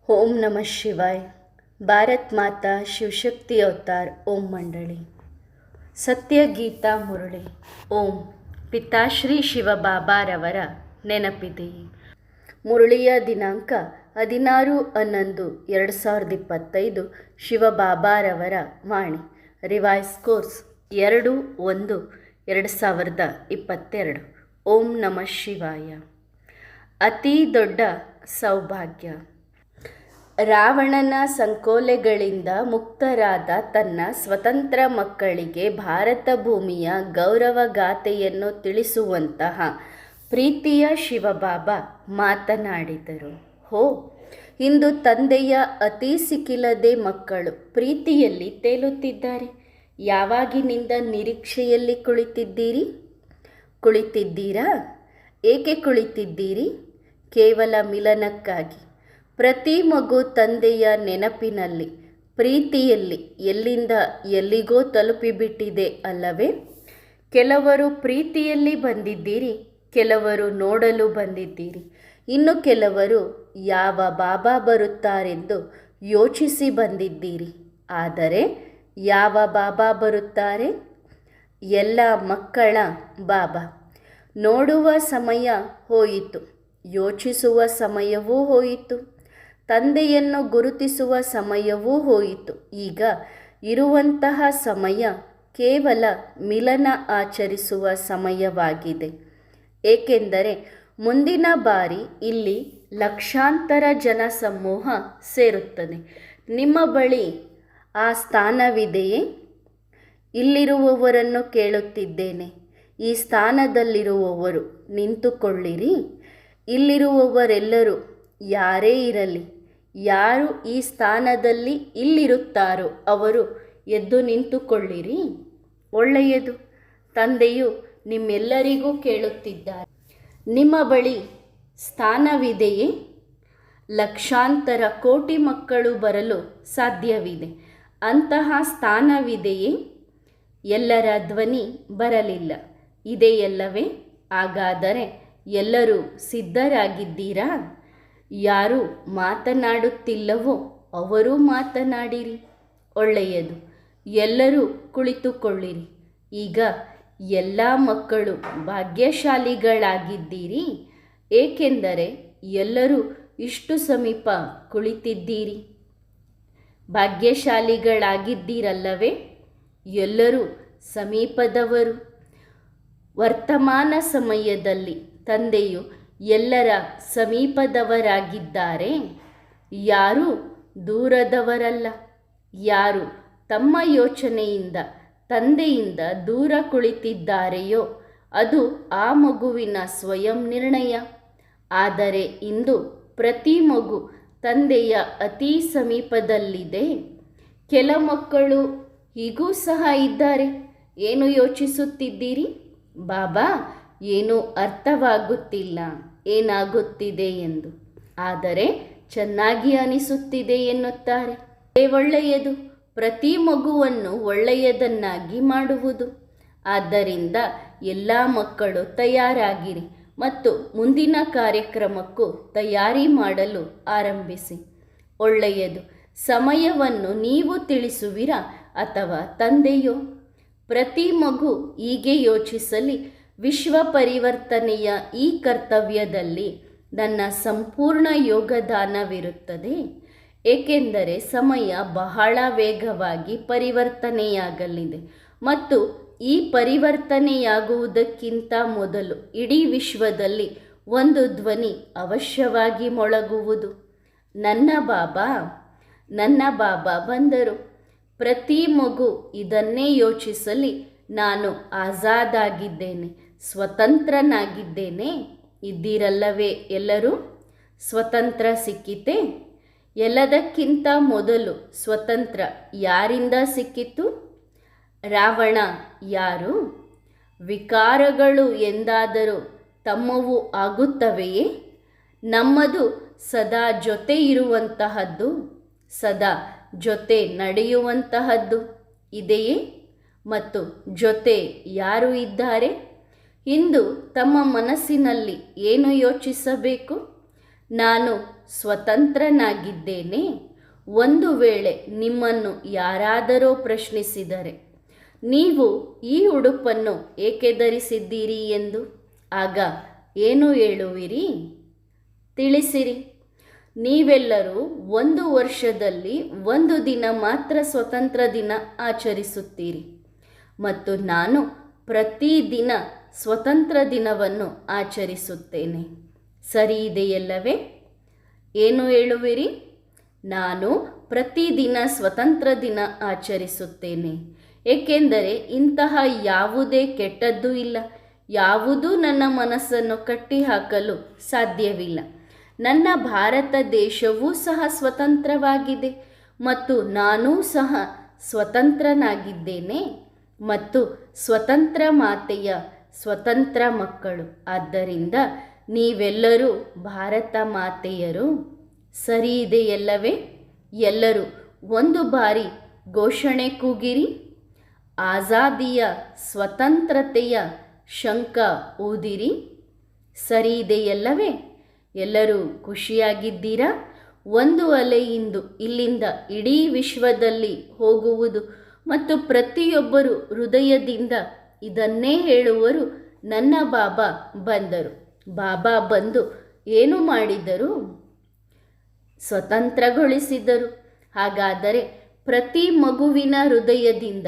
ओम नमः शिवाय। भारत माता शिवशक्ति अवतार ओम मंडली सत्य गीता मुरಳಿ ಓಂ ಪಿತಾಶ್ರೀ ಶಿವಬಾಬಾರವರ ನೆನಪಿದೆಯೇ? ಮುರಳಿಯ ದಿನಾಂಕ 16/11/2025. ಶಿವಬಾಬಾರವರ ವಾಣಿ. Revise course 2/1/2022. ಓಂ ನಮಃ ಶಿವಾಯ. ಅತಿ ದೊಡ್ಡ ಸೌಭಾಗ್ಯ. ರಾವಣನ ಸಂಕೋಲೆಗಳಿಂದ ಮುಕ್ತರಾದ ತನ್ನ ಸ್ವತಂತ್ರ ಮಕ್ಕಳಿಗೆ ಭಾರತ ಭೂಮಿಯ ಗೌರವಗಾಥೆಯನ್ನು ತಿಳಿಸುವಂತಹ ಪ್ರೀತಿಯ ಶಿವಬಾಬಾ ಮಾತನಾಡಿದರು. ಹೋ, ಇಂದು ತಂದೆಯ ಅತಿ ಸಿಕ್ಕಿಲ್ಲದೆ ಮಕ್ಕಳು ಪ್ರೀತಿಯಲ್ಲಿ ತೇಲುತ್ತಿದ್ದಾರೆ. ಯಾವಾಗಿನಿಂದ ನಿರೀಕ್ಷೆಯಲ್ಲಿ ಕುಳಿತಿದ್ದೀರಾ? ಏಕೆ ಕುಳಿತಿದ್ದೀರಿ? ಕೇವಲ ಮಿಲನಕ್ಕಾಗಿ. ಪ್ರತಿ ಮಗು ತಂದೆಯ ನೆನಪಿನಲ್ಲಿ, ಪ್ರೀತಿಯಲ್ಲಿ ಎಲ್ಲಿಂದ ಎಲ್ಲಿಗೋ ತಲುಪಿಬಿಟ್ಟಿದೆ ಅಲ್ಲವೇ? ಕೆಲವರು ಪ್ರೀತಿಯಲ್ಲಿ ಬಂದಿದ್ದೀರಿ, ಕೆಲವರು ನೋಡಲು ಬಂದಿದ್ದೀರಿ, ಇನ್ನು ಕೆಲವರು ಯಾವ ಬಾಬಾ ಬರುತ್ತಾರೆಂದು ಯೋಚಿಸಿ ಬಂದಿದ್ದೀರಿ. ಆದರೆ ಯಾವ ಬಾಬಾ ಬರುತ್ತಾರೆ? ಎಲ್ಲ ಮಕ್ಕಳ ಬಾಬಾ. ನೋಡುವ ಸಮಯ ಹೋಯಿತು, ಯೋಚಿಸುವ ಸಮಯವೂ ಹೋಯಿತು, ತಂದೆಯನ್ನು ಗುರುತಿಸುವ ಸಮಯವೂ ಹೋಯಿತು. ಈಗ ಇರುವಂತಹ ಸಮಯ ಕೇವಲ ಮಿಲನ ಆಚರಿಸುವ ಸಮಯವಾಗಿದೆ. ಏಕೆಂದರೆ ಮುಂದಿನ ಬಾರಿ ಇಲ್ಲಿ ಲಕ್ಷಾಂತರ ಜನಸಮೂಹ ಸೇರುತ್ತದೆ. ನಿಮ್ಮ ಬಳಿ ಆ ಸ್ಥಾನವಿದೆಯೇ? ಇಲ್ಲಿರುವವರನ್ನು ಕೇಳುತ್ತಿದ್ದೇನೆ, ಈ ಸ್ಥಾನದಲ್ಲಿರುವವರು ನಿಂತುಕೊಳ್ಳಿರಿ. ಇಲ್ಲಿರುವವರೆಲ್ಲರೂ ಯಾರೇ ಇರಲಿ, ಯಾರು ಈ ಸ್ಥಾನದಲ್ಲಿ ಇಲ್ಲಿರುತ್ತಾರೋ ಅವರು ಎದ್ದು ನಿಂತುಕೊಳ್ಳಿರಿ. ಒಳ್ಳೆಯದು. ತಂದೆಯು ನಿಮ್ಮೆಲ್ಲರಿಗೂ ಕೇಳುತ್ತಿದ್ದಾರೆ, ನಿಮ್ಮ ಬಳಿ ಸ್ಥಾನವಿದೆಯೇ? ಲಕ್ಷಾಂತರ ಕೋಟಿ ಮಕ್ಕಳು ಬರಲು ಸಾಧ್ಯವಿದೆ. ಅಂತಹ ಸ್ಥಾನವಿದೆಯೇ? ಎಲ್ಲರ ಧ್ವನಿ ಬರಲಿಲ್ಲ, ಇದೆಯಲ್ಲವೇ? ಹಾಗಾದರೆ ಎಲ್ಲರೂ ಸಿದ್ಧರಾಗಿದ್ದೀರಾ? ಯಾರು ಮಾತನಾಡುತ್ತಿಲ್ಲವೋ ಅವರೂ ಮಾತನಾಡಿರಿ. ಒಳ್ಳೆಯದು. ಎಲ್ಲರೂ ಕುಳಿತುಕೊಳ್ಳಿರಿ. ಈಗ ಎಲ್ಲ ಮಕ್ಕಳು ಭಾಗ್ಯಶಾಲಿಗಳಾಗಿದ್ದೀರಿ, ಏಕೆಂದರೆ ಎಲ್ಲರೂ ಇಷ್ಟು ಸಮೀಪ ಕುಳಿತಿದ್ದೀರಿ. ಭಾಗ್ಯಶಾಲಿಗಳಾಗಿದ್ದೀರಲ್ಲವೇ? ಎಲ್ಲರೂ ಸಮೀಪದವರು. ವರ್ತಮಾನ ಸಮಯದಲ್ಲಿ ತಂದೆಯು ಎಲ್ಲರ ಸಮೀಪದವರಾಗಿದ್ದಾರೆ, ಯಾರೂ ದೂರದವರಲ್ಲ. ಯಾರು ತಮ್ಮ ಯೋಚನೆಯಿಂದ ತಂದೆಯಿಂದ ದೂರ ಕುಳಿತಿದ್ದಾರೆಯೋ ಅದು ಆ ಮಗುವಿನ ಸ್ವಯಂ ನಿರ್ಣಯ. ಆದರೆ ಇಂದು ಪ್ರತಿ ಮಗು ತಂದೆಯ ಅತಿ ಸಮೀಪದಲ್ಲಿದೆ. ಕೆಲ ಮಕ್ಕಳು ಹೀಗೂ ಸಹ ಇದ್ದಾರೆ. ಏನು ಯೋಚಿಸುತ್ತಿದ್ದೀರಿ? ಬಾಬಾ, ಏನೂ ಅರ್ಥವಾಗುತ್ತಿಲ್ಲ, ಏನಾಗುತ್ತಿದೆ ಎಂದು. ಆದರೆ ಚೆನ್ನಾಗಿ ಅನಿಸುತ್ತಿದೆ ಎನ್ನುತ್ತಾರೆ. ಒಳ್ಳೆಯದು. ಪ್ರತಿ ಮಗುವನ್ನು ಒಳ್ಳೆಯದನ್ನಾಗಿ ಮಾಡುವುದು. ಆದ್ದರಿಂದ ಎಲ್ಲ ಮಕ್ಕಳು ತಯಾರಾಗಿರಿ ಮತ್ತು ಮುಂದಿನ ಕಾರ್ಯಕ್ರಮಕ್ಕೂ ತಯಾರಿ ಮಾಡಲು ಆರಂಭಿಸಿ. ಒಳ್ಳೆಯದು. ಸಮಯವನ್ನು ನೀವು ತಿಳಿಸುವಿರಾ ಅಥವಾ ತಂದೆಯೋ? ಪ್ರತಿ ಮಗು ಹೀಗೆ ಯೋಚಿಸಲಿ, ವಿಶ್ವ ಪರಿವರ್ತನೆಯ ಈ ಕರ್ತವ್ಯದಲ್ಲಿ ನನ್ನ ಸಂಪೂರ್ಣ ಯೋಗದಾನವಿರುತ್ತದೆ. ಏಕೆಂದರೆ ಸಮಯ ಬಹಳ ವೇಗವಾಗಿ ಪರಿವರ್ತನೆಯಾಗಲಿದೆ ಮತ್ತು ಈ ಪರಿವರ್ತನೆಯಾಗುವುದಕ್ಕಿಂತ ಮೊದಲು ಇಡೀ ವಿಶ್ವದಲ್ಲಿ ಒಂದು ಧ್ವನಿ ಅವಶ್ಯವಾಗಿ ಮೊಳಗುವುದು. ನನ್ನ ಬಾಬಾ ಬಂದರು. ಪ್ರತಿ ಮಗು ಇದನ್ನೇ ಯೋಚಿಸಲಿ, ನಾನು ಆಜಾದಾಗಿದ್ದೇನೆ, ಸ್ವತಂತ್ರನಾಗಿದ್ದೇನೆ. ಇದ್ದೀರಲ್ಲವೇ ಎಲ್ಲರೂ? ಸ್ವತಂತ್ರ ಸಿಕ್ಕಿತೆ? ಎಲ್ಲದಕ್ಕಿಂತ ಮೊದಲು ಸ್ವತಂತ್ರ ಯಾರಿಂದ ಸಿಕ್ಕಿತು? ರಾವಣ ಯಾರು? ವಿಕಾರಗಳು ಎಂದಾದರೂ ತಮ್ಮವು ಆಗುತ್ತವೆಯೇ? ನಮ್ಮದು ಸದಾ ಜೊತೆ ಇರುವಂತಹದ್ದು, ಸದಾ ಜೊತೆ ನಡೆಯುವಂತಹದ್ದು ಇದೆಯೇ? ಮತ್ತು ಜೊತೆ ಯಾರು ಇದ್ದಾರೆ? ಇಂದು ತಮ್ಮ ಮನಸ್ಸಿನಲ್ಲಿ ಏನು ಯೋಚಿಸಬೇಕು? ನಾನು ಸ್ವತಂತ್ರನಾಗಿದ್ದೇನೆ. ಒಂದು ವೇಳೆ ನಿಮ್ಮನ್ನು ಯಾರಾದರೂ ಪ್ರಶ್ನಿಸಿದರೆ ನೀವು ಈ ಉಡುಪನ್ನು ಏಕೆ ಧರಿಸಿದ್ದೀರಿ ಎಂದು, ಆಗ ಏನು ಹೇಳುವಿರಿ? ತಿಳಿಸಿರಿ. ನೀವೆಲ್ಲರೂ ಒಂದು ವರ್ಷದಲ್ಲಿ ಒಂದು ದಿನ ಮಾತ್ರ ಸ್ವತಂತ್ರ ದಿನ ಆಚರಿಸುತ್ತೀರಿ ಮತ್ತು ನಾನು ಪ್ರತಿದಿನ ಸ್ವತಂತ್ರ ದಿನವನ್ನು ಆಚರಿಸುತ್ತೇನೆ. ಸರಿ ಇದೆಯಲ್ಲವೇ? ಏನು ಹೇಳುವಿರಿ? ನಾನು ಪ್ರತಿದಿನ ಸ್ವತಂತ್ರ ದಿನ ಆಚರಿಸುತ್ತೇನೆ, ಏಕೆಂದರೆ ಇಂತಹ ಯಾವುದೇ ಕೆಟ್ಟದ್ದೂ ಇಲ್ಲ, ಯಾವುದೂ ನನ್ನ ಮನಸ್ಸನ್ನು ಕಟ್ಟಿಹಾಕಲು ಸಾಧ್ಯವಿಲ್ಲ. ನನ್ನ ಭಾರತ ದೇಶವೂ ಸಹ ಸ್ವತಂತ್ರವಾಗಿದೆ ಮತ್ತು ನಾನೂ ಸಹ ಸ್ವತಂತ್ರನಾಗಿದ್ದೇನೆ ಮತ್ತು ಸ್ವತಂತ್ರ ಮಾತೆಯ ಸ್ವತಂತ್ರ ಮಕ್ಕಳು. ಆದ್ದರಿಂದ ನೀವೆಲ್ಲರೂ ಭಾರತ ಮಾತೆಯರು. ಸರಿ ಇದೆಯಲ್ಲವೇ? ಎಲ್ಲರೂ ಒಂದು ಬಾರಿ ಘೋಷಣೆ ಕೂಗಿರಿ. ಆಜಾದಿಯ ಸ್ವತಂತ್ರತೆಯ ಶಂಖ ಊದಿರಿ. ಸರಿ ಇದೆಯಲ್ಲವೇ? ಎಲ್ಲರೂ ಖುಷಿಯಾಗಿದ್ದೀರಾ? ಒಂದು ಅಲೆಯಿಂದ ಇಲ್ಲಿಂದ ಇಡೀ ವಿಶ್ವದಲ್ಲಿ ಹೋಗುವುದು ಮತ್ತು ಪ್ರತಿಯೊಬ್ಬರು ಹೃದಯದಿಂದ ಇದನ್ನೇ ಹೇಳುವರು, ನನ್ನ ಬಾಬಾ ಬಂದರು. ಬಾಬಾ ಬಂದು ಏನು ಮಾಡಿದರು? ಸ್ವತಂತ್ರಗೊಳಿಸಿದರು. ಹಾಗಾದರೆ ಪ್ರತಿ ಮಗುವಿನ ಹೃದಯದಿಂದ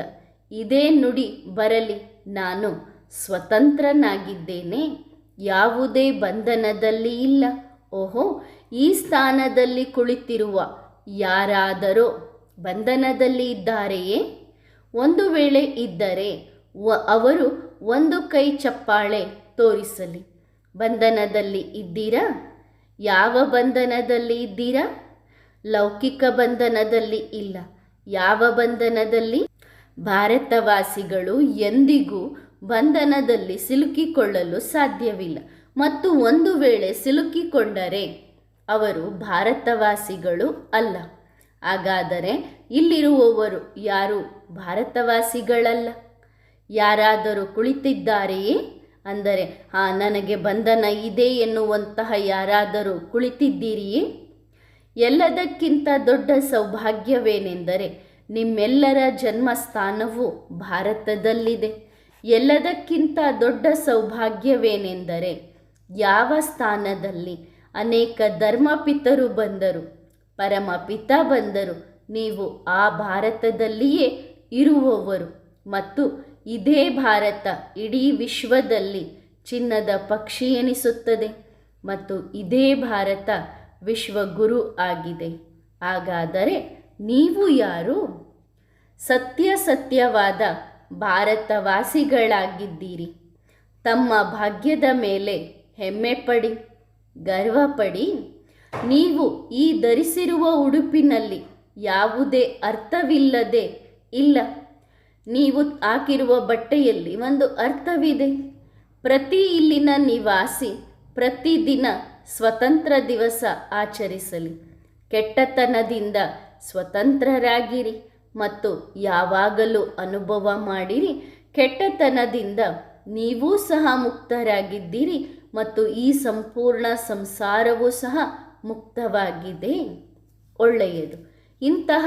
ಇದೇ ನುಡಿ ಬರಲಿ, ನಾನು ಸ್ವತಂತ್ರನಾಗಿದ್ದೇನೆ, ಯಾವುದೇ ಬಂಧನದಲ್ಲಿ ಇಲ್ಲ. ಓಹೋ, ಈ ಸ್ಥಾನದಲ್ಲಿ ಕುಳಿತಿರುವ ಯಾರಾದರೋ ಬಂಧನದಲ್ಲಿ ಇದ್ದಾರೆಯೇ? ಒಂದು ವೇಳೆ ಇದ್ದರೆ ಅವರು ಒಂದು ಕೈ ಚಪ್ಪಾಳೆ ತೋರಿಸಲಿ. ಬಂಧನದಲ್ಲಿ ಇದ್ದೀರಾ? ಯಾವ ಬಂಧನದಲ್ಲಿ ಇದ್ದೀರಾ? ಲೌಕಿಕ ಬಂಧನದಲ್ಲಿ ಇಲ್ಲ. ಯಾವ ಬಂಧನದಲ್ಲಿ? ಭಾರತವಾಸಿಗಳು ಎಂದಿಗೂ ಬಂಧನದಲ್ಲಿ ಸಿಲುಕಿಕೊಳ್ಳಲು ಸಾಧ್ಯವಿಲ್ಲ ಮತ್ತು ಒಂದು ವೇಳೆ ಸಿಲುಕಿಕೊಂಡರೆ ಅವರು ಭಾರತವಾಸಿಗಳು ಅಲ್ಲ. ಹಾಗಾದರೆ ಇಲ್ಲಿರುವವರು ಯಾರು ಭಾರತವಾಸಿಗಳಲ್ಲ? ಯಾರಾದರೂ ಕುಳಿತಿದ್ದಾರೆಯೇ? ಅಂದರೆ ನನಗೆ ಬಂಧನ ಇದೆ ಎನ್ನುವಂತಹ ಯಾರಾದರೂ ಕುಳಿತಿದ್ದೀರಿಯೇ? ಎಲ್ಲದಕ್ಕಿಂತ ದೊಡ್ಡ ಸೌಭಾಗ್ಯವೇನೆಂದರೆ ನಿಮ್ಮೆಲ್ಲರ ಜನ್ಮಸ್ಥಾನವು ಭಾರತದಲ್ಲಿದೆ. ಎಲ್ಲದಕ್ಕಿಂತ ದೊಡ್ಡ ಸೌಭಾಗ್ಯವೇನೆಂದರೆ ಯಾವ ಸ್ಥಾನದಲ್ಲಿ ಅನೇಕ ಧರ್ಮಪಿತರು ಬಂದರು, ಪರಮಪಿತ ಬಂದರು, ನೀವು ಆ ಭಾರತದಲ್ಲಿಯೇ ಇರುವವರು ಮತ್ತು ಇದೇ ಭಾರತ ಇಡೀ ವಿಶ್ವದಲ್ಲಿ ಚಿನ್ನದ ಪಕ್ಷಿ ಎನಿಸುತ್ತದೆ ಮತ್ತು ಇದೇ ಭಾರತ ವಿಶ್ವಗುರು ಆಗಿದೆ. ಹಾಗಾದರೆ ನೀವು ಯಾರು? ಸತ್ಯವಾದ ಭಾರತವಾಸಿಗಳಾಗಿದ್ದೀರಿ. ತಮ್ಮ ಭಾಗ್ಯದ ಮೇಲೆ ಹೆಮ್ಮೆ ಪಡಿ, ಗರ್ವಪಡಿ. ನೀವು ಈ ಧರಿಸಿರುವ ಉಡುಪಿನಲ್ಲಿ ಯಾವುದೇ ಅರ್ಥವಿಲ್ಲದೆ ಇಲ್ಲ. ನೀವು ಹಾಕಿರುವ ಬಟ್ಟೆಯಲ್ಲಿ ಒಂದು ಅರ್ಥವಿದೆ. ಪ್ರತಿ ಇಲ್ಲಿನ ನಿವಾಸಿ ಪ್ರತಿದಿನ ಸ್ವತಂತ್ರ ದಿವಸ ಆಚರಿಸಲಿ. ಕೆಟ್ಟತನದಿಂದ ಸ್ವತಂತ್ರರಾಗಿರಿ ಮತ್ತು ಯಾವಾಗಲೂ ಅನುಭವ ಮಾಡಿರಿ, ಕೆಟ್ಟತನದಿಂದ ನೀವೂ ಸಹ ಮುಕ್ತರಾಗಿದ್ದೀರಿ ಮತ್ತು ಈ ಸಂಪೂರ್ಣ ಸಂಸಾರವೂ ಸಹ ಮುಕ್ತವಾಗಿದೆ. ಒಳ್ಳೆಯದು. ಇಂತಹ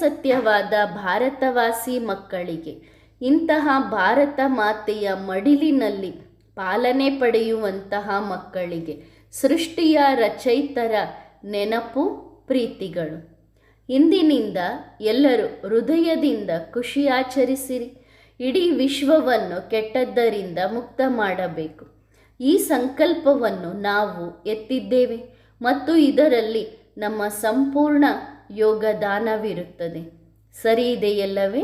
ಸತ್ಯವಾದ ಭಾರತವಾಸಿ ಮಕ್ಕಳಿಗೆ, ಇಂತಹ ಭಾರತ ಮಾತೆಯ ಮಡಿಲಿನಲ್ಲಿ ಪಾಲನೆ ಪಡೆಯುವಂತಹ ಮಕ್ಕಳಿಗೆ ಸೃಷ್ಟಿಯ ರಚಯಿತರ ನೆನಪು, ಪ್ರೀತಿಗಳು. ಇಂದಿನಿಂದ ಎಲ್ಲರೂ ಹೃದಯದಿಂದ ಖುಷಿ ಆಚರಿಸಿರಿ. ಇಡೀ ವಿಶ್ವವನ್ನು ಕೆಟ್ಟದ್ದರಿಂದ ಮುಕ್ತ ಮಾಡಬೇಕು. ಈ ಸಂಕಲ್ಪವನ್ನು ನಾವು ಎತ್ತಿದ್ದೇವೆ ಮತ್ತು ಇದರಲ್ಲಿ ನಮ್ಮ ಸಂಪೂರ್ಣ ಯೋಗದಾನವಿರುತ್ತದೆ. ಸರಿ ಇದೆಯಲ್ಲವೇ?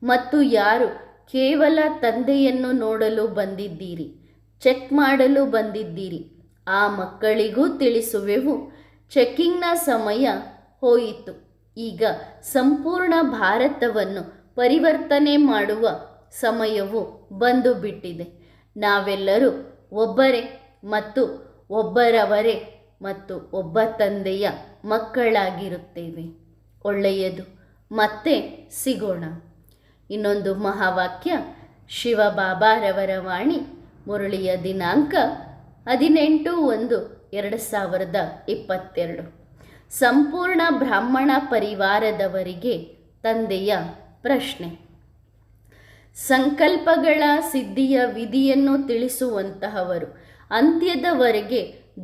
ಮತ್ತು ಯಾರು ಕೇವಲ ತಂದೆಯನ್ನು ನೋಡಲು ಬಂದಿದ್ದೀರಿ, ಚೆಕ್ ಮಾಡಲು ಬಂದಿದ್ದೀರಿ, ಆ ಮಕ್ಕಳಿಗೂ ತಿಳಿಸುವೆವು, ಚೆಕ್ಕಿಂಗ್ನ ಸಮಯ ಹೋಯಿತು. ಈಗ ಸಂಪೂರ್ಣ ಭಾರತವನ್ನು ಪರಿವರ್ತನೆ ಮಾಡುವ ಸಮಯವು ಬಂದು ಬಿಟ್ಟಿದೆ. ನಾವೆಲ್ಲರೂ ಒಬ್ಬರೇ ಮತ್ತು ಒಬ್ಬರವರೇ ಮತ್ತು ಒಬ್ಬ ತಂದೆಯ ಮಕ್ಕಳಾಗಿರುತ್ತೇವೆ. ಒಳ್ಳೆಯದು. ಮತ್ತೆ ಸಿಗೋಣ. ಇನ್ನೊಂದು ಮಹಾವಾಕ್ಯ. ಶಿವಬಾಬಾರವರ ವಾಣಿ. ಮುರಳಿಯ ದಿನಾಂಕ 18/1/2023. 2022 ಸಂಪೂರ್ಣ ಬ್ರಾಹ್ಮಣ ಪರಿವಾರದವರಿಗೆ ತಂದೆಯ ಪ್ರಶ್ನೆ. ಸಂಕಲ್ಪಗಳ ಸಿದ್ಧಿಯ ವಿಧಿಯನ್ನು ತಿಳಿಸುವಂತಹವರು, ಅಂತ್ಯದವರೆಗೆ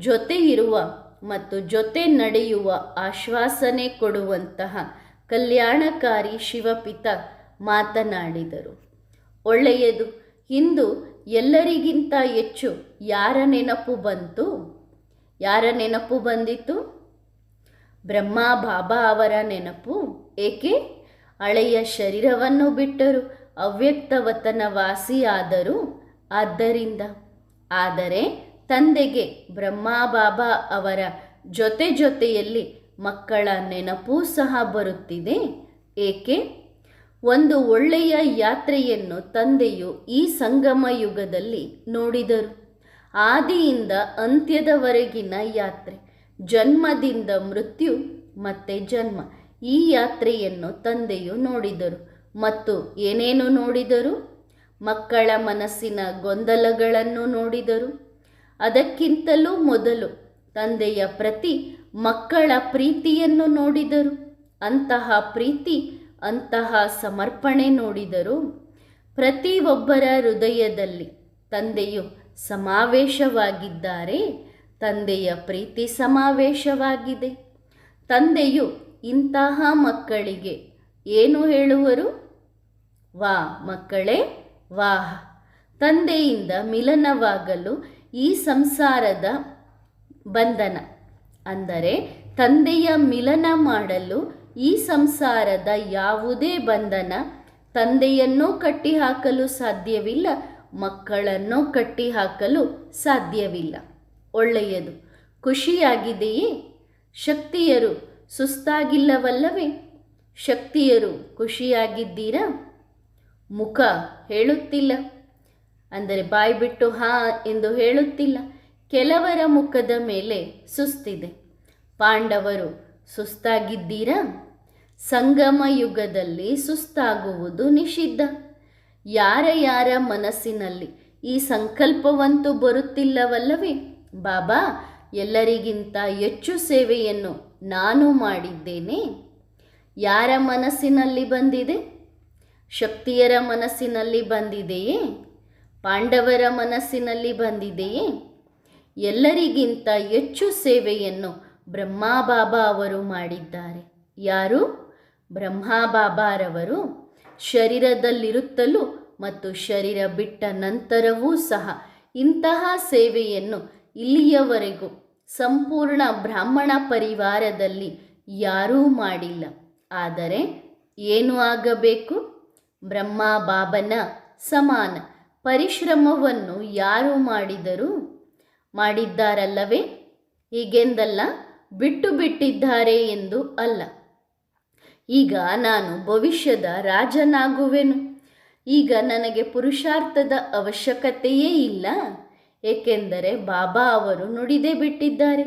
ಜೊತೆ ಇರುವ ಮತ್ತು ಜೊತೆ ನಡೆಯುವ ಆಶ್ವಾಸನೆ ಕೊಡುವಂತಹ ಕಲ್ಯಾಣಕಾರಿ ಶಿವಪಿತ ಮಾತನಾಡಿದರು. ಒಳ್ಳೆಯದು. ಇಂದು ಎಲ್ಲರಿಗಿಂತ ಹೆಚ್ಚು ಯಾರ ನೆನಪು ಬಂತು? ಯಾರ ನೆನಪು ಬಂದಿತು? ಬ್ರಹ್ಮ ಬಾಬಾ ಅವರ ನೆನಪು. ಏಕೆ? ಹಳೆಯ ಶರೀರವನ್ನು ಬಿಟ್ಟರು, ಅವ್ಯಕ್ತವತನವಾಸಿಯಾದರು. ಆದ್ದರಿಂದ ಆದರೆ ತಂದೆಗೆ ಬ್ರಹ್ಮ ಬಾಬಾ ಅವರ ಜೊತೆಯಲ್ಲಿ ಮಕ್ಕಳ ನೆನಪೂ ಸಹ ಬರುತ್ತಿದೆ. ಏಕೆ? ಒಂದು ಒಳ್ಳೆಯ ಯಾತ್ರೆಯನ್ನು ತಂದೆಯು ಈ ಸಂಗಮ ಯುಗದಲ್ಲಿ ನೋಡಿದರು. ಆದಿಯಿಂದ ಅಂತ್ಯದವರೆಗಿನ ಯಾತ್ರೆ, ಜನ್ಮದಿಂದ ಮೃತ್ಯು ಮತ್ತೆ ಜನ್ಮ, ಈ ಯಾತ್ರೆಯನ್ನು ತಂದೆಯು ನೋಡಿದರು. ಮತ್ತು ಏನೇನು ನೋಡಿದರು? ಮಕ್ಕಳ ಮನಸ್ಸಿನ ಗೊಂದಲಗಳನ್ನು ನೋಡಿದರು. ಅದಕ್ಕಿಂತಲೂ ಮೊದಲು ತಂದೆಯ ಪ್ರತಿ ಮಕ್ಕಳ ಪ್ರೀತಿಯನ್ನು ನೋಡಿದರು. ಅಂತಹ ಪ್ರೀತಿ, ಅಂತಹ ಸಮರ್ಪಣೆ ನೋಡಿದರು. ಪ್ರತಿಯೊಬ್ಬರ ಹೃದಯದಲ್ಲಿ ತಂದೆಯು ಸಮಾವೇಶವಾಗಿದ್ದಾರೆ. ತಂದೆಯ ಪ್ರೀತಿ ಸಮಾವೇಶವಾಗಿದೆ. ತಂದೆಯು ಇಂತಹ ಮಕ್ಕಳಿಗೆ ಏನು ಹೇಳುವರು? ವಾ ಮಕ್ಕಳೇ, ವಾಹ್! ತಂದೆಯಿಂದ ಮಿಲನವಾಗಲು ಈ ಸಂಸಾರದ ಬಂಧನ, ಅಂದರೆ ತಂದೆಯ ಮಿಲನ ಮಾಡಲು ಈ ಸಂಸಾರದ ಯಾವುದೇ ಬಂಧನ ತಂದೆಯನ್ನು ಕಟ್ಟಿಹಾಕಲು ಸಾಧ್ಯವಿಲ್ಲ, ಮಕ್ಕಳನ್ನು ಕಟ್ಟಿಹಾಕಲು ಸಾಧ್ಯವಿಲ್ಲ. ಒಳ್ಳೆಯದು. ಖುಷಿಯಾಗಿದೆಯೇ? ಶಕ್ತಿಯರು ಸುಸ್ತಾಗಿಲ್ಲವಲ್ಲವೇ? ಶಕ್ತಿಯರು ಖುಷಿಯಾಗಿದ್ದೀರಾ? ಮುಖ ಹೇಳುತ್ತಿಲ್ಲ, ಅಂದರೆ ಬಾಯಿ ಬಿಟ್ಟು ಹಾ ಎಂದು ಹೇಳುತ್ತಿಲ್ಲ. ಕೆಲವರ ಮುಖದ ಮೇಲೆ ಸುಸ್ತಿದೆ. ಪಾಂಡವರು ಸುಸ್ತಾಗಿದ್ದೀರಾ? ಸಂಗಮ ಯುಗದಲ್ಲಿ ಸುಸ್ತಾಗುವುದು ನಿಷಿದ್ಧ. ಯಾರ ಮನಸ್ಸಿನಲ್ಲಿ ಈ ಸಂಕಲ್ಪವಂತೂ ಬರುತ್ತಿಲ್ಲವಲ್ಲವೇ? ಬಾಬಾ, ಎಲ್ಲರಿಗಿಂತ ಹೆಚ್ಚು ಸೇವೆಯನ್ನು ನಾನು ಮಾಡಿದ್ದೇನೆ. ಯಾರ ಮನಸ್ಸಿನಲ್ಲಿ ಬಂದಿದೆ? ಶಕ್ತಿಯರ ಮನಸ್ಸಿನಲ್ಲಿ ಬಂದಿದೆಯೇ? ಪಾಂಡವರ ಮನಸ್ಸಿನಲ್ಲಿ ಬಂದಿದೆಯೇ? ಎಲ್ಲರಿಗಿಂತ ಹೆಚ್ಚು ಸೇವೆಯನ್ನು ಬ್ರಹ್ಮ ಬಾಬಾ ಅವರು ಮಾಡಿದ್ದಾರೆ. ಯಾರು? ಬ್ರಹ್ಮ ಬಾಬಾರವರು ಶರೀರದಲ್ಲಿರುತ್ತಲೂ ಮತ್ತು ಶರೀರ ಬಿಟ್ಟ ನಂತರವೂ ಸಹ ಇಂತಹ ಸೇವೆಯನ್ನು ಇಲ್ಲಿಯವರೆಗೂ ಸಂಪೂರ್ಣ ಬ್ರಾಹ್ಮಣ ಪರಿವಾರದಲ್ಲಿ ಯಾರೂ ಮಾಡಿಲ್ಲ. ಆದರೆ ಏನು ಆಗಬೇಕು? ಬ್ರಹ್ಮ ಬಾಬನ ಸಮಾನ ಪರಿಶ್ರಮವನ್ನು ಯಾರು ಮಾಡಿದ್ದಾರಲ್ಲವೇ? ಹೀಗೆಂದಲ್ಲ, ಬಿಟ್ಟು ಬಿಟ್ಟಿದ್ದಾರೆ ಎಂದು ಅಲ್ಲ. ಈಗ ನಾನು ಭವಿಷ್ಯದ ರಾಜನಾಗುವೆನು. ಈಗ ನನಗೆ ಪುರುಷಾರ್ಥದ ಅವಶ್ಯಕತೆಯೇ ಇಲ್ಲ. ಏಕೆಂದರೆ ಬಾಬಾ ಅವರು ನುಡಿದೇ ಬಿಟ್ಟಿದ್ದಾರೆ.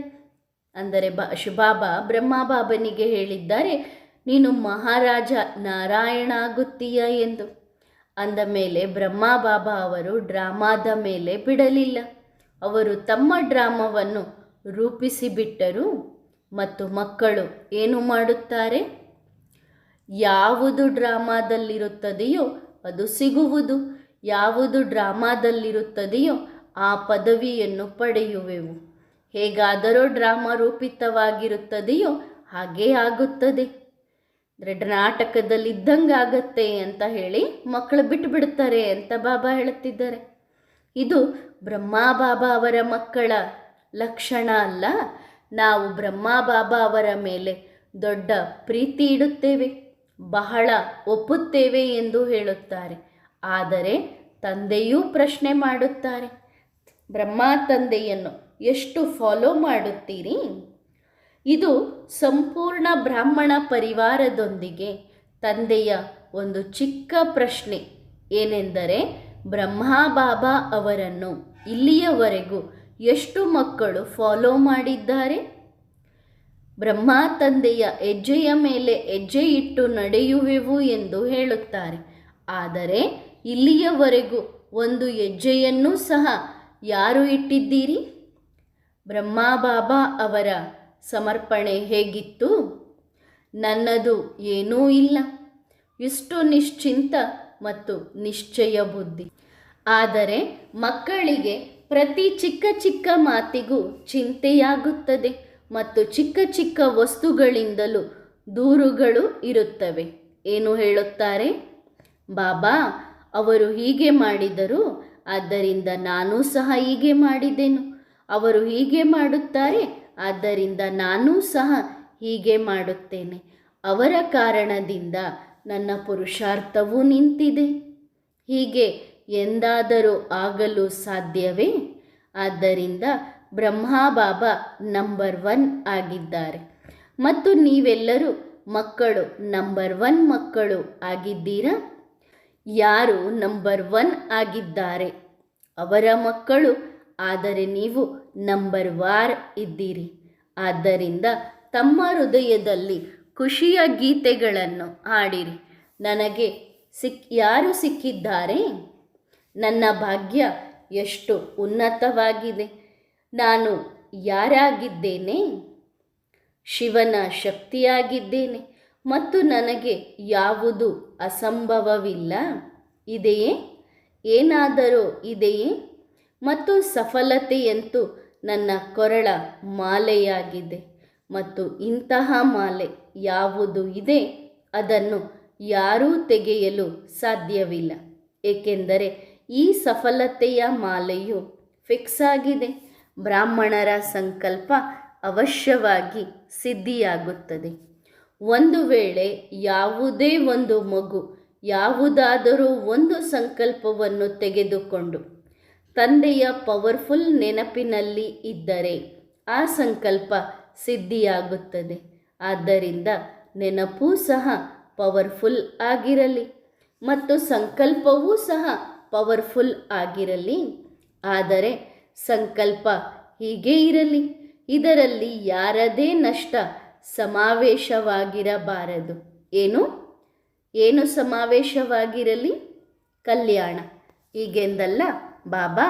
ಅಂದರೆ ಬಾಬಾ ಬ್ರಹ್ಮ ಬಾಬನಿಗೆ ಹೇಳಿದ್ದಾರೆ, ನೀನು ಮಹಾರಾಜ ನಾರಾಯಣ ಆಗುತ್ತೀಯ ಎಂದು. ಅಂದ ಮೇಲೆ ಬ್ರಹ್ಮ ಬಾಬಾ ಅವರು ಡ್ರಾಮಾದ ಮೇಲೆ ಬಿಡಲಿಲ್ಲ. ಅವರು ತಮ್ಮ ಡ್ರಾಮಾವನ್ನು ರೂಪಿಸಿಬಿಟ್ಟರು. ಮತ್ತು ಮಕ್ಕಳು ಏನು ಮಾಡುತ್ತಾರೆ? ಯಾವುದು ಡ್ರಾಮಾದಲ್ಲಿರುತ್ತದೆಯೋ ಅದು ಸಿಗುವುದು. ಯಾವುದು ಡ್ರಾಮಾದಲ್ಲಿರುತ್ತದೆಯೋ ಆ ಪದವಿಯನ್ನು ಪಡೆಯುವೆವು. ಹೇಗಾದರೂ ಡ್ರಾಮಾ ರೂಪಿತವಾಗಿರುತ್ತದೆಯೋ ಹಾಗೇ ಆಗುತ್ತದೆ. ನಾಟಕದಲ್ಲಿದ್ದಂಗಾಗತ್ತೆ ಅಂತ ಹೇಳಿ ಮಕ್ಕಳು ಬಿಟ್ಟು ಬಿಡ್ತಾರೆ ಅಂತ ಬಾಬಾ ಹೇಳುತ್ತಿದ್ದಾರೆ. ಇದು ಬ್ರಹ್ಮ ಬಾಬಾ ಅವರ ಮಕ್ಕಳ ಲಕ್ಷಣ ಅಲ್ಲ. ನಾವು ಬ್ರಹ್ಮ ಬಾಬಾ ಅವರ ಮೇಲೆ ದೊಡ್ಡ ಪ್ರೀತಿ ಇಡುತ್ತೇವೆ, ಬಹಳ ಒಪ್ಪುತ್ತೇವೆ ಎಂದು ಹೇಳುತ್ತಾರೆ. ಆದರೆ ತಂದೆಯೂ ಪ್ರಶ್ನೆ ಮಾಡುತ್ತಾರೆ, ಬ್ರಹ್ಮ ತಂದೆಯನ್ನು ಎಷ್ಟು ಫಾಲೋ ಮಾಡುತ್ತೀರಿ? ಇದು ಸಂಪೂರ್ಣ ಬ್ರಾಹ್ಮಣ ಪರಿವಾರದೊಂದಿಗೆ ತಂದೆಯ ಒಂದು ಚಿಕ್ಕ ಪ್ರಶ್ನೆ ಏನೆಂದರೆ, ಬ್ರಹ್ಮ ಬಾಬಾ ಅವರನ್ನು ಇಲ್ಲಿಯವರೆಗೂ ಎಷ್ಟು ಮಕ್ಕಳು ಫಾಲೋ ಮಾಡಿದ್ದಾರೆ? ಬ್ರಹ್ಮ ತಂದೆಯ ಹೆಜ್ಜೆಯ ಮೇಲೆ ಹೆಜ್ಜೆ ಇಟ್ಟು ನಡೆಯುವೆವು ಎಂದು ಹೇಳುತ್ತಾರೆ. ಆದರೆ ಇಲ್ಲಿಯವರೆಗೂ ಒಂದು ಹೆಜ್ಜೆಯನ್ನೂ ಸಹ ಯಾರು ಇಟ್ಟಿದ್ದೀರಿ? ಬ್ರಹ್ಮಬಾಬಾ ಅವರ ಸಮರ್ಪಣೆ ಹೇಗಿತ್ತು? ನನ್ನದು ಏನೂ ಇಲ್ಲ, ಇಷ್ಟು ನಿಶ್ಚಿಂತ ಮತ್ತು ನಿಶ್ಚಯ ಬುದ್ಧಿ. ಆದರೆ ಮಕ್ಕಳಿಗೆ ಪ್ರತಿ ಚಿಕ್ಕ ಚಿಕ್ಕ ಮಾತಿಗೂ ಚಿಂತೆಯಾಗುತ್ತದೆ ಮತ್ತು ಚಿಕ್ಕ ಚಿಕ್ಕ ವಸ್ತುಗಳಿಂದಲೂ ದೂರುಗಳು ಇರುತ್ತವೆ. ಏನು ಹೇಳುತ್ತಾರೆ? ಬಾಬಾ ಅವರು ಹೀಗೆ ಮಾಡಿದರು, ಆದ್ದರಿಂದ ನಾನೂ ಸಹ ಹೀಗೆ ಮಾಡಿದೆನು. ಅವರು ಹೀಗೆ ಮಾಡುತ್ತಾರೆ, ಆದ್ದರಿಂದ ನಾನೂ ಸಹ ಹೀಗೆ ಮಾಡುತ್ತೇನೆ. ಅವರ ಕಾರಣದಿಂದ ನನ್ನ ಪುರುಷಾರ್ಥವೂ ನಿಂತಿದೆ. ಹೀಗೆ ಎಂದಾದರೂ ಆಗಲು ಸಾಧ್ಯವೇ? ಆದ್ದರಿಂದ ಬ್ರಹ್ಮಬಾಬಾ ನಂಬರ್ 1 ಆಗಿದ್ದಾರೆ ಮತ್ತು ನೀವೆಲ್ಲರೂ ಮಕ್ಕಳು ನಂಬರ್ 1 ಮಕ್ಕಳು ಆಗಿದ್ದೀರಾ? ಯಾರು ನಂಬರ್ 1 ಆಗಿದ್ದಾರೆ ಅವರ ಮಕ್ಕಳು, ಆದರೆ ನೀವು ನಂಬರ್ 1 ಇದ್ದೀರಿ. ಆದ್ದರಿಂದ ತಮ್ಮ ಹೃದಯದಲ್ಲಿ ಖುಷಿಯ ಗೀತೆಗಳನ್ನು ಹಾಡಿರಿ. ನನಗೆ ಯಾರು ಸಿಕ್ಕಿದ್ದಾರೆ? ನನ್ನ ಭಾಗ್ಯ ಎಷ್ಟು ಉನ್ನತವಾಗಿದೆ. ನಾನು ಯಾರಾಗಿದ್ದೇನೆ? ಶಿವನ ಶಕ್ತಿಯಾಗಿದ್ದೇನೆ ಮತ್ತು ನನಗೆ ಯಾವುದು ಅಸಂಭವವಿಲ್ಲ. ಇದೆಯೇ? ಏನಾದರೂ ಇದೆಯೇ? ಮತ್ತು ಸಫಲತೆಯಂತೂ ನನ್ನ ಕೊರಳ ಮಾಲೆಯಾಗಿದೆ ಮತ್ತು ಇಂತಹ ಮಾಲೆ ಯಾವುದು ಇದೆ ಅದನ್ನು ಯಾರೂ ತೆಗೆಯಲು ಸಾಧ್ಯವಿಲ್ಲ, ಏಕೆಂದರೆ ಈ ಸಫಲತೆಯ ಮಾಲೆಯು ಫಿಕ್ಸ್ ಆಗಿದೆ. ಬ್ರಾಹ್ಮಣರ ಸಂಕಲ್ಪ ಅವಶ್ಯವಾಗಿ ಸಿದ್ಧಿಯಾಗುತ್ತದೆ. ಒಂದು ವೇಳೆ ಯಾವುದೇ ಒಂದು ಮಗು ಯಾವುದಾದರೂ ಒಂದು ಸಂಕಲ್ಪವನ್ನು ತೆಗೆದುಕೊಂಡು ತಂದೆಯ ಪವರ್ಫುಲ್ ನೆನಪಿನಲ್ಲಿ ಇದ್ದರೆ ಆ ಸಂಕಲ್ಪ ಸಿದ್ಧಿಯಾಗುತ್ತದೆ. ಆದ್ದರಿಂದ ನೆನಪೂ ಸಹ ಪವರ್ಫುಲ್ ಆಗಿರಲಿ ಮತ್ತು ಸಂಕಲ್ಪವೂ ಸಹ ಪವರ್ಫುಲ್ ಆಗಿರಲಿ. ಆದರೆ ಸಂಕಲ್ಪ ಹೀಗೆ ಇರಲಿ, ಇದರಲ್ಲಿ ಯಾರದೇ ನಷ್ಟ ಸಮಾವೇಶವಾಗಿರಬಾರದು. ಏನು ಸಮಾವೇಶವಾಗಿರಲಿ? ಕಲ್ಯಾಣ. ಹೀಗೆಂದಲ್ಲ ಬಾಬಾ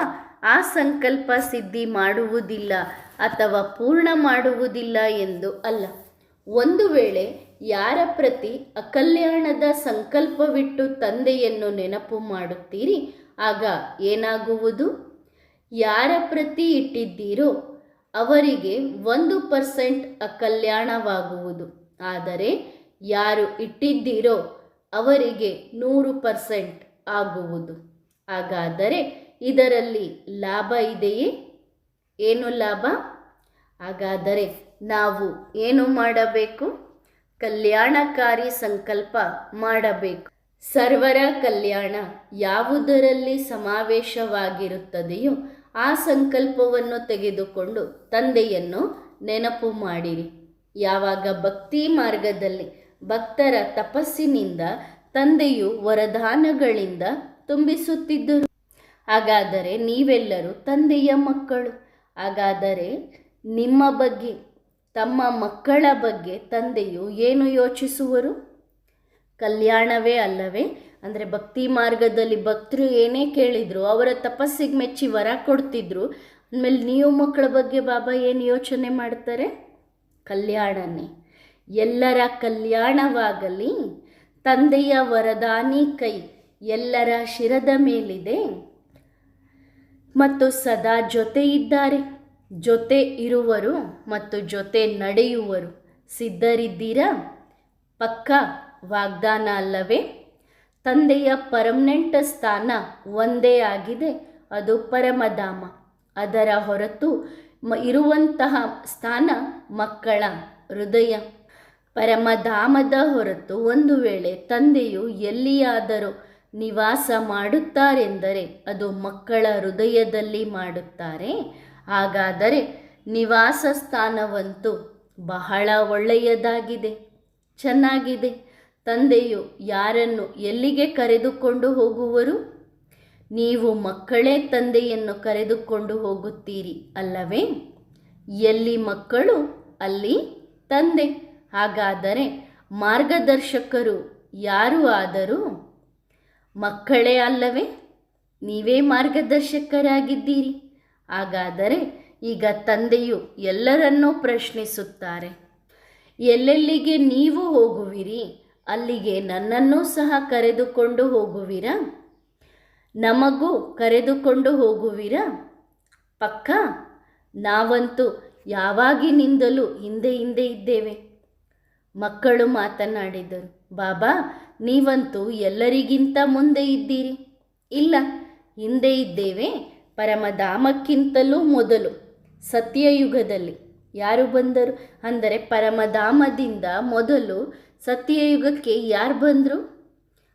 ಆ ಸಂಕಲ್ಪ ಸಿದ್ಧಿ ಮಾಡುವುದಿಲ್ಲ ಅಥವಾ ಪೂರ್ಣ ಮಾಡುವುದಿಲ್ಲ ಎಂದು ಅಲ್ಲ. ಒಂದು ವೇಳೆ ಯಾರ ಪ್ರತಿ ಅಕಲ್ಯಾಣದ ಸಂಕಲ್ಪವಿಟ್ಟು ತಂದೆಯನ್ನು ನೆನಪು ಮಾಡುತ್ತೀರಿ, ಆಗ ಏನಾಗುವುದು? ಯಾರ ಪ್ರತಿ ಇಟ್ಟಿದ್ದೀರೋ ಅವರಿಗೆ 1% ಅಕಲ್ಯಾಣವಾಗುವುದು. ಆದರೆ ಯಾರು ಇಟ್ಟಿದ್ದೀರೋ ಅವರಿಗೆ 100% ಆಗುವುದು. ಹಾಗಾದರೆ ಇದರಲ್ಲಿ ಲಾಭ ಇದೆಯೇ? ಏನು ಲಾಭ? ಹಾಗಾದರೆ ನಾವು ಏನು ಮಾಡಬೇಕು? ಕಲ್ಯಾಣಕಾರಿ ಸಂಕಲ್ಪ ಮಾಡಬೇಕು. ಸರ್ವರ ಕಲ್ಯಾಣ ಯಾವುದರಲ್ಲಿ ಸಮಾವೇಶವಾಗಿರುತ್ತದೆಯೋ ಆ ಸಂಕಲ್ಪವನ್ನು ತೆಗೆದುಕೊಂಡು ತಂದೆಯನ್ನು ನೆನಪು ಮಾಡಿರಿ. ಯಾವಾಗ ಭಕ್ತಿ ಮಾರ್ಗದಲ್ಲಿ ಭಕ್ತರ ತಪಸ್ಸಿನಿಂದ ತಂದೆಯು ವರದಾನಗಳಿಂದ ತುಂಬಿಸುತ್ತಿದ್ದರು. ಹಾಗಾದರೆ ನೀವೆಲ್ಲರೂ ತಂದೆಯ ಮಕ್ಕಳು. ಹಾಗಾದರೆ ನಿಮ್ಮ ಬಗ್ಗೆ, ತಮ್ಮ ಮಕ್ಕಳ ಬಗ್ಗೆ ತಂದೆಯು ಏನು ಯೋಚಿಸುವರು? ಕಲ್ಯಾಣವೇ ಅಲ್ಲವೇ? ಅಂದರೆ ಭಕ್ತಿ ಮಾರ್ಗದಲ್ಲಿ ಭಕ್ತರು ಏನೇ ಕೇಳಿದ್ರು ಅವರ ತಪಸ್ಸಿಗೆ ಮೆಚ್ಚಿ ವರ ಕೊಡ್ತಿದ್ರು. ಅಂದಮೇಲೆ ನೀವು ಮಕ್ಕಳ ಬಗ್ಗೆ ಬಾಬಾ ಏನು ಯೋಚನೆ ಮಾಡ್ತಾರೆ? ಕಲ್ಯಾಣನೇ. ಎಲ್ಲರ ಕಲ್ಯಾಣವಾಗಲಿ. ತಂದೆಯ ವರದಾನಿ ಕೈ ಎಲ್ಲರ ಶಿರದ ಮೇಲಿದೆ ಮತ್ತು ಸದಾ ಜೊತೆ ಇದ್ದಾರೆ. ಜೊತೆ ಇರುವರು ಮತ್ತು ಜೊತೆ ನಡೆಯುವರು. ಸಿದ್ಧರಿದ್ದೀರಾ? ಪಕ್ಕಾ ವಾಗ್ದಾನ ಅಲ್ಲವೇ? ತಂದೆಯ ಪರ್ಮನೆಂಟ್ ಸ್ಥಾನ ಒಂದೇ ಆಗಿದೆ, ಅದು ಪರಮಧಾಮ. ಅದರ ಹೊರತು ಇರುವಂತಹ ಸ್ಥಾನ ಮಕ್ಕಳ ಹೃದಯ. ಪರಮಧಾಮದ ಹೊರತು ಒಂದು ವೇಳೆ ತಂದೆಯು ಎಲ್ಲಿಯಾದರೂ ನಿವಾಸ ಮಾಡುತ್ತಾರೆಂದರೆ ಅದು ಮಕ್ಕಳ ಹೃದಯದಲ್ಲಿ ಮಾಡುತ್ತಾರೆ. ಹಾಗಾದರೆ ನಿವಾಸ ಸ್ಥಾನವಂತೂ ಬಹಳ ಒಳ್ಳೆಯದಾಗಿದೆ, ಚೆನ್ನಾಗಿದೆ. ತಂದೆಯು ಯಾರನ್ನು ಎಲ್ಲಿಗೆ ಕರೆದುಕೊಂಡು ಹೋಗುವರು? ನೀವು ಮಕ್ಕಳೇ ತಂದೆಯನ್ನು ಕರೆದುಕೊಂಡು ಹೋಗುತ್ತೀರಿ ಅಲ್ಲವೇ? ಎಲ್ಲಿ ಮಕ್ಕಳು ಅಲ್ಲಿ ತಂದೆ. ಹಾಗಾದರೆ ಮಾರ್ಗದರ್ಶಕರು ಯಾರು ಆದರೂ ಮಕ್ಕಳೇ ಅಲ್ಲವೇ? ನೀವೇ ಮಾರ್ಗದರ್ಶಕರಾಗಿದ್ದೀರಿ. ಹಾಗಾದರೆ ಈಗ ತಂದೆಯು ಎಲ್ಲರನ್ನೂ ಪ್ರಶ್ನಿಸುತ್ತಾರೆ. ಎಲ್ಲೆಲ್ಲಿಗೆ ನೀವು ಹೋಗುವಿರಿ ಅಲ್ಲಿಗೆ ನನ್ನನ್ನೂ ಸಹ ಕರೆದುಕೊಂಡು ಹೋಗುವಿರಾ? ನಮಗೂ ಕರೆದುಕೊಂಡು ಹೋಗುವಿರಾ? ಪಕ್ಕಾ? ನಾವಂತೂ ಯಾವಾಗಿನಿಂದಲೂ ಹಿಂದೆ ಹಿಂದೆ ಇದ್ದೇವೆ. ಮಕ್ಕಳು ಮಾತನಾಡಿದರು. ಬಾಬಾ, ನೀವಂತೂ ಎಲ್ಲರಿಗಿಂತ ಮುಂದೆ ಇದ್ದೀರಿ. ಇಲ್ಲ, ಹಿಂದೆ ಇದ್ದೇವೆ. ಪರಮಧಾಮಕ್ಕಿಂತಲೂ ಮೊದಲು ಸತ್ಯಯುಗದಲ್ಲಿ ಯಾರು ಬಂದರು ಅಂದರೆ ಪರಮಧಾಮದಿಂದ ಮೊದಲು ಸತ್ಯಯುಗಕ್ಕೆ ಯಾರು ಬಂದರು?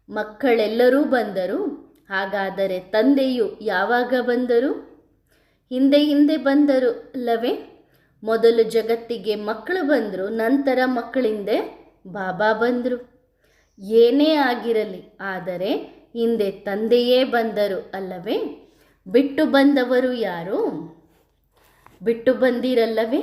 ಮಕ್ಕಳೆಲ್ಲರೂ ಬಂದರು. ಹಾಗಾದರೆ ತಂದೆಯು ಯಾವಾಗ ಬಂದರು? ಹಿಂದೆ ಹಿಂದೆ ಬಂದರು ಅಲ್ಲವೇ? ಮೊದಲು ಜಗತ್ತಿಗೆ ಮಕ್ಕಳು ಬಂದರು, ನಂತರ ಮಕ್ಕಳಿಂದೆ ಬಾಬಾ ಬಂದರು. ಏನೇ ಆಗಿರಲಿ, ಆದರೆ ಹಿಂದೆ ತಂದೆಯೇ ಬಂದರು ಅಲ್ಲವೇ? ಬಿಟ್ಟು ಬಂದವರು ಯಾರು? ಬಿಟ್ಟು ಬಂದಿರಲ್ಲವೇ?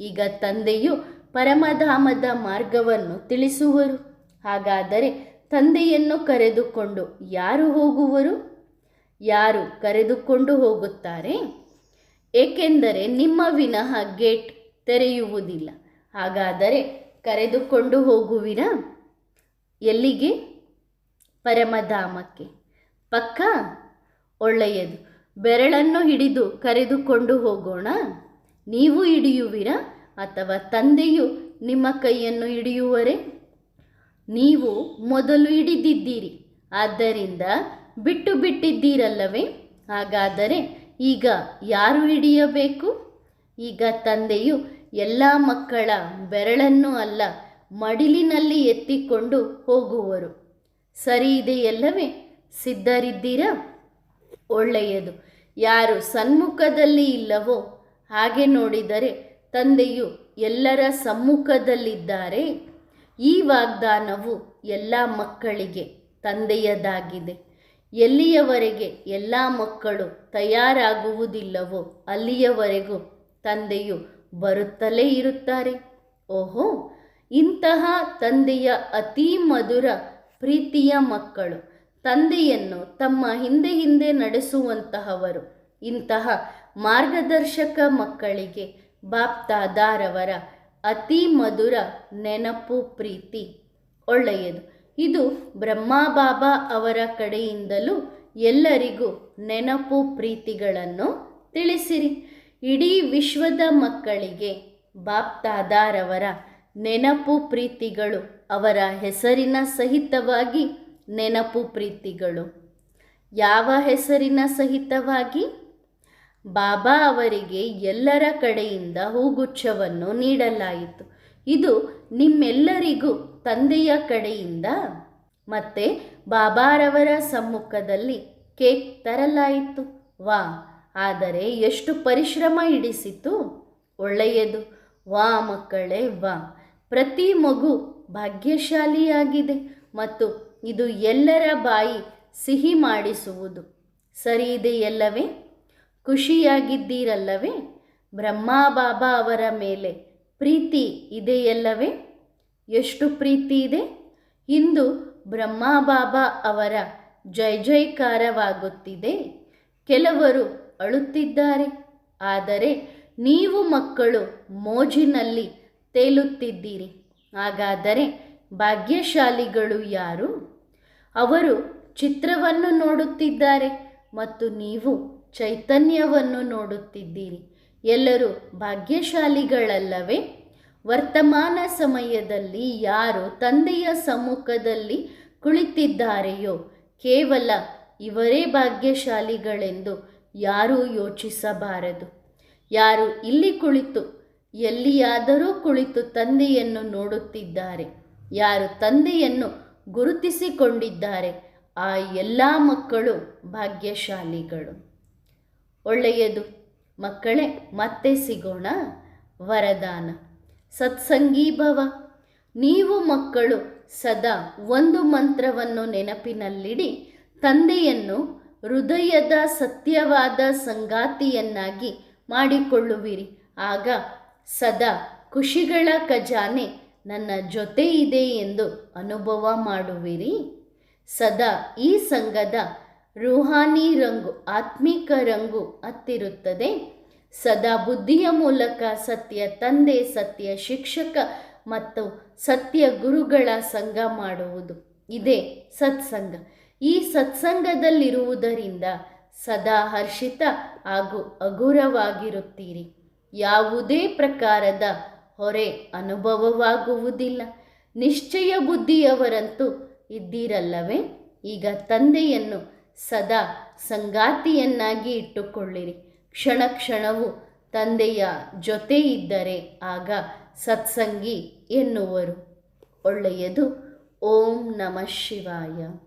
ಈಗ ತಂದೆಯು ಪರಮಧಾಮದ ಮಾರ್ಗವನ್ನು ತಿಳಿಸುವರು. ಹಾಗಾದರೆ ತಂದೆಯನ್ನು ಕರೆದುಕೊಂಡು ಯಾರು ಹೋಗುವರು? ಯಾರು ಕರೆದುಕೊಂಡು ಹೋಗುತ್ತಾರೆ? ಏಕೆಂದರೆ ನಿಮ್ಮ ವಿನಃ ಗೇಟ್ ತೆರೆಯುವುದಿಲ್ಲ. ಹಾಗಾದರೆ ಕರೆದುಕೊಂಡು ಹೋಗುವಿರಾ? ಎಲ್ಲಿಗೆ? ಪರಮಧಾಮಕ್ಕೆ. ಪಕ್ಕಾ? ಒಳ್ಳೆಯದು. ಬೆರಳನ್ನು ಹಿಡಿದು ಕರೆದುಕೊಂಡು ಹೋಗೋಣ. ನೀವು ಹಿಡಿಯುವಿರಾ ಅಥವಾ ತಂದೆಯು ನಿಮ್ಮ ಕೈಯನ್ನು ಹಿಡಿಯುವರೇ? ನೀವು ಮೊದಲು ಹಿಡಿದಿದ್ದೀರಿ, ಆದ್ದರಿಂದ ಬಿಟ್ಟು ಬಿಟ್ಟಿದ್ದೀರಲ್ಲವೇ? ಹಾಗಾದರೆ ಈಗ ಯಾರು ಹಿಡಿಯಬೇಕು? ಈಗ ತಂದೆಯು ಎಲ್ಲ ಮಕ್ಕಳ ಬೆರಳನ್ನು ಅಲ್ಲ, ಮಡಿಲಿನಲ್ಲಿ ಎತ್ತಿಕೊಂಡು ಹೋಗುವರು. ಸರಿ ಇದೆಯಲ್ಲವೇ? ಸಿದ್ಧರಿದ್ದೀರಾ? ಒಳ್ಳೆಯದು. ಯಾರು ಸನ್ಮುಖದಲ್ಲಿ ಇಲ್ಲವೋ ಹಾಗೆ ನೋಡಿದರೆ ತಂದೆಯು ಎಲ್ಲರ ಸಮ್ಮುಖದಲ್ಲಿದ್ದಾರೆ. ಈ ವಾಗ್ದಾನವು ಎಲ್ಲ ಮಕ್ಕಳಿಗೆ ತಂದೆಯದಾಗಿದೆ. ಎಲ್ಲಿಯವರೆಗೆ ಎಲ್ಲ ಮಕ್ಕಳು ತಯಾರಾಗುವುದಿಲ್ಲವೋ ಅಲ್ಲಿಯವರೆಗೂ ತಂದೆಯು ಬರುತ್ತಲೇ ಇರುತ್ತಾರೆ. ಓಹೋ, ಇಂತಹ ತಂದೆಯ ಅತೀ ಮಧುರ ಪ್ರೀತಿಯ ಮಕ್ಕಳು, ತಂದೆಯನ್ನು ತಮ್ಮ ಹಿಂದೆ ಹಿಂದೆ ನಡೆಸುವಂತಹವರು. ಇಂತಹ ಮಾರ್ಗದರ್ಶಕ ಮಕ್ಕಳಿಗೆ ಬಾಪ್ದಾದಾರವರ ಅತಿ ಮಧುರ ನೆನಪು ಪ್ರೀತಿ. ಒಳ್ಳೆಯದು. ಇದು ಬ್ರಹ್ಮ ಬಾಬಾ ಅವರ ಕಡೆಯಿಂದಲೂ ಎಲ್ಲರಿಗೂ ನೆನಪು ಪ್ರೀತಿಗಳನ್ನು ತಿಳಿಸಿರಿ. ಇಡೀ ವಿಶ್ವದ ಮಕ್ಕಳಿಗೆ ಬಾಪ್ದಾದಾರವರ ನೆನಪು ಪ್ರೀತಿಗಳು, ಅವರ ಹೆಸರಿನ ಸಹಿತವಾಗಿ ನೆನಪು ಪ್ರೀತಿಗಳು. ಯಾವ ಹೆಸರಿನ ಸಹಿತವಾಗಿ? ಬಾಬಾ ಅವರಿಗೆ ಎಲ್ಲರ ಕಡೆಯಿಂದ ಹೂಗುಚ್ಛವನ್ನು ನೀಡಲಾಯಿತು. ಇದು ನಿಮ್ಮೆಲ್ಲರಿಗೂ ತಂದೆಯ ಕಡೆಯಿಂದ. ಮತ್ತೆ ಬಾಬಾರವರ ಸಮ್ಮುಖದಲ್ಲಿ ಕೇಕ್ ತರಲಾಯಿತು. ವಾ, ಆದರೆ ಎಷ್ಟು ಪರಿಶ್ರಮ ಹಿಡಿಸಿತು. ಒಳ್ಳೆಯದು. ವಾ ಮಕ್ಕಳೇ, ವಾ. ಪ್ರತಿ ಮಗು ಭಾಗ್ಯಶಾಲಿಯಾಗಿದೆ ಮತ್ತು ಇದು ಎಲ್ಲರ ಬಾಯಿ ಸಿಹಿ ಮಾಡಿಸುವುದು. ಸರಿ ಇದೆಯಲ್ಲವೇ? ಖುಷಿಯಾಗಿದ್ದೀರಲ್ಲವೇ? ಬ್ರಹ್ಮ ಬಾಬಾ ಅವರ ಮೇಲೆ ಪ್ರೀತಿ ಇದೆಯಲ್ಲವೇ? ಎಷ್ಟು ಪ್ರೀತಿ ಇದೆ? ಇಂದು ಬ್ರಹ್ಮ ಬಾಬಾ ಅವರ ಜೈ ಜೈಕಾರವಾಗುತ್ತಿದೆ. ಕೆಲವರು ಅಳುತ್ತಿದ್ದಾರೆ, ಆದರೆ ನೀವು ಮಕ್ಕಳು ಮೋಜಿನಲ್ಲಿ ತೇಲುತ್ತಿದ್ದೀರಿ. ಹಾಗಾದರೆ ಭಾಗ್ಯಶಾಲಿಗಳು ಯಾರು? ಅವರು ಚಿತ್ರವನ್ನು ನೋಡುತ್ತಿದ್ದಾರೆ ಮತ್ತು ನೀವು ಚೈತನ್ಯವನ್ನು ನೋಡುತ್ತಿದ್ದೀರಿ. ಎಲ್ಲರೂ ಭಾಗ್ಯಶಾಲಿಗಳಲ್ಲವೇ? ವರ್ತಮಾನ ಸಮಯದಲ್ಲಿ ಯಾರು ತಂದೆಯ ಸಮ್ಮುಖದಲ್ಲಿ ಕುಳಿತಿದ್ದಾರೆಯೋ ಕೇವಲ ಇವರೇ ಭಾಗ್ಯಶಾಲಿಗಳೆಂದು ಯಾರೂ ಯೋಚಿಸಬಾರದು. ಯಾರು ಇಲ್ಲಿ ಕುಳಿತು ಎಲ್ಲಿಯಾದರೂ ಕುಳಿತು ತಂದೆಯನ್ನು ನೋಡುತ್ತಿದ್ದಾರೆ, ಯಾರು ತಂದೆಯನ್ನು ಗುರುತಿಸಿಕೊಂಡಿದ್ದಾರೆ, ಆ ಎಲ್ಲ ಮಕ್ಕಳು ಭಾಗ್ಯಶಾಲಿಗಳು. ಒಳ್ಳೆಯದು ಮಕ್ಕಳೇ, ಮತ್ತೆ ಸಿಗೋಣ. ವರದಾನ: ಸತ್ಸಂಗೀ ಭವ. ನೀವು ಮಕ್ಕಳು ಸದಾ ಒಂದು ಮಂತ್ರವನ್ನು ನೆನಪಿನಲ್ಲಿಡಿ. ತಂದೆಯನ್ನು ಹೃದಯದ ಸತ್ಯವಾದ ಸಂಗಾತಿಯನ್ನಾಗಿ ಮಾಡಿಕೊಳ್ಳುವಿರಿ. ಆಗ ಸದಾ ಖುಷಿಗಳ ಖಜಾನೆ ನನ್ನ ಜೊತೆ ಇದೆ ಎಂದು ಅನುಭವ ಮಾಡುವಿರಿ. ಸದಾ ಈ ಸಂಘದ ರೂಹಾನಿ ರಂಗು, ಆತ್ಮಿಕ ರಂಗು ಹತ್ತಿರುತ್ತದೆ. ಸದಾ ಬುದ್ಧಿಯ ಮೂಲಕ ಸತ್ಯ ತಂದೆ, ಸತ್ಯ ಶಿಕ್ಷಕ ಮತ್ತು ಸತ್ಯ ಗುರುಗಳ ಸಂಗ ಮಾಡುವುದು ಇದೇ ಸತ್ಸಂಗ. ಈ ಸತ್ಸಂಗದಲ್ಲಿರುವುದರಿಂದ ಸದಾ ಹರ್ಷಿತ ಹಾಗೂ ಹಗುರವಾಗಿರುತ್ತೀರಿ. ಯಾವುದೇ ಪ್ರಕಾರದ ಹೊರೆ ಅನುಭವವಾಗುವುದಿಲ್ಲ. ನಿಶ್ಚಯ ಬುದ್ಧಿಯವರಂತೂ ಇದ್ದೀರಲ್ಲವೇ? ಈಗ ತಂದೆಯನ್ನು ಸದಾ ಸಂಗಾತಿಯನ್ನಾಗಿ ಇಟ್ಟುಕೊಳ್ಳಿರಿ. ಕ್ಷಣ ಕ್ಷಣವೂ ತಂದೆಯ ಜೊತೆ ಇದ್ದರೆ ಆಗ ಸತ್ಸಂಗಿ ಎನ್ನುವರು. ಒಳ್ಳೆಯದು. ಓಂ ನಮಃ ಶಿವಾಯ.